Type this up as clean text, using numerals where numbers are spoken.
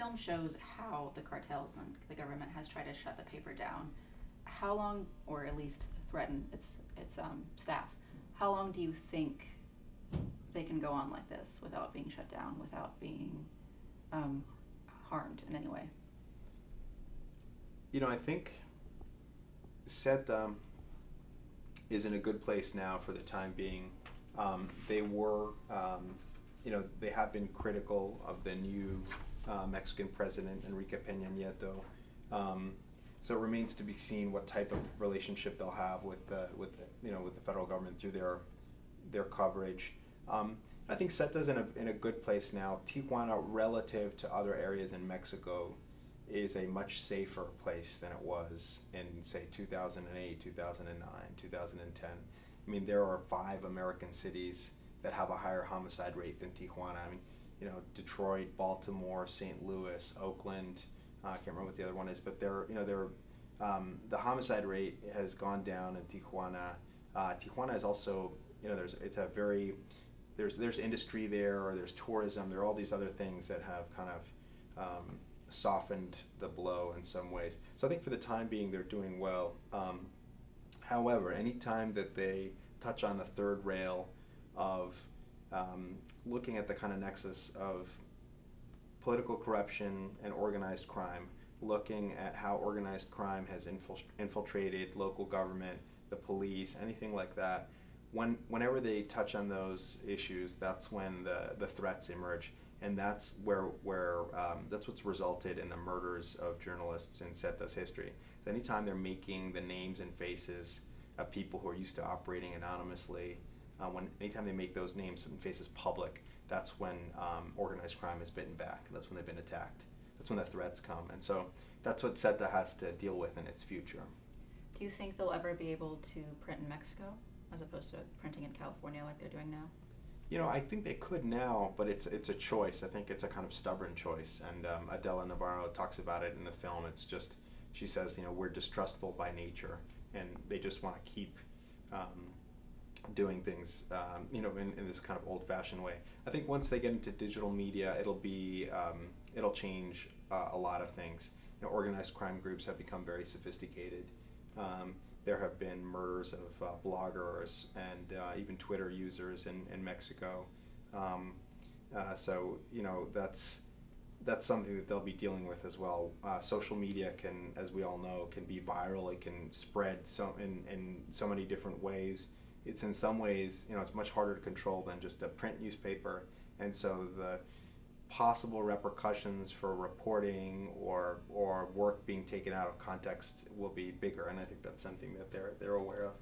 film shows how the cartels and the government has tried to shut the paper down. How long, or at least threaten its staff, how long do you think they can go on like this without being shut down, without being harmed in any way? I think SET is in a good place now for the time being. They were, they have been critical of the new Mexican president, Enrique Peña Nieto. So it remains to be seen what type of relationship they'll have with the federal government through their coverage. I think SETA's in a good place now. Tijuana, relative to other areas in Mexico, is a much safer place than it was in, say, 2008, 2009, 2010. I mean, there are 5 American cities that have a higher homicide rate than Tijuana. I mean, Detroit, Baltimore, St. Louis, Oakland. I can't remember what the other one is, but the homicide rate has gone down in Tijuana. Tijuana is also, there's industry there, or there's tourism. There are all these other things that have kind of softened the blow in some ways. So I think for the time being, they're doing well. However, anytime that they touch on the third rail of looking at the kind of nexus of political corruption and organized crime, looking at how organized crime has infiltrated local government, the police, anything like that, whenever they touch on those issues, that's when the threats emerge. And that's that's what's resulted in the murders of journalists in SETA's history. So anytime they're making the names and faces of people who are used to operating anonymously, anytime they make those names and faces public, that's when organized crime is bitten back. That's when they've been attacked. That's when the threats come. And so that's what SETA has to deal with in its future. Do you think they'll ever be able to print in Mexico as opposed to printing in California like they're doing now? I think they could now, but it's a choice. I think it's a kind of stubborn choice. And Adela Navarro talks about it in the film. It's just, she says, we're distrustful by nature, and they just want to keep doing things, in this kind of old-fashioned way. I think once they get into digital media, it'll change a lot of things. Organized crime groups have become very sophisticated. There have been murders of bloggers and even Twitter users in Mexico. So that's something that they'll be dealing with as well. Social media can, as we all know, can be viral. It can spread in so many different ways. It's in some ways, it's much harder to control than just a print newspaper. And so the possible repercussions for reporting or work being taken out of context will be bigger, and I think that's something that they're aware of.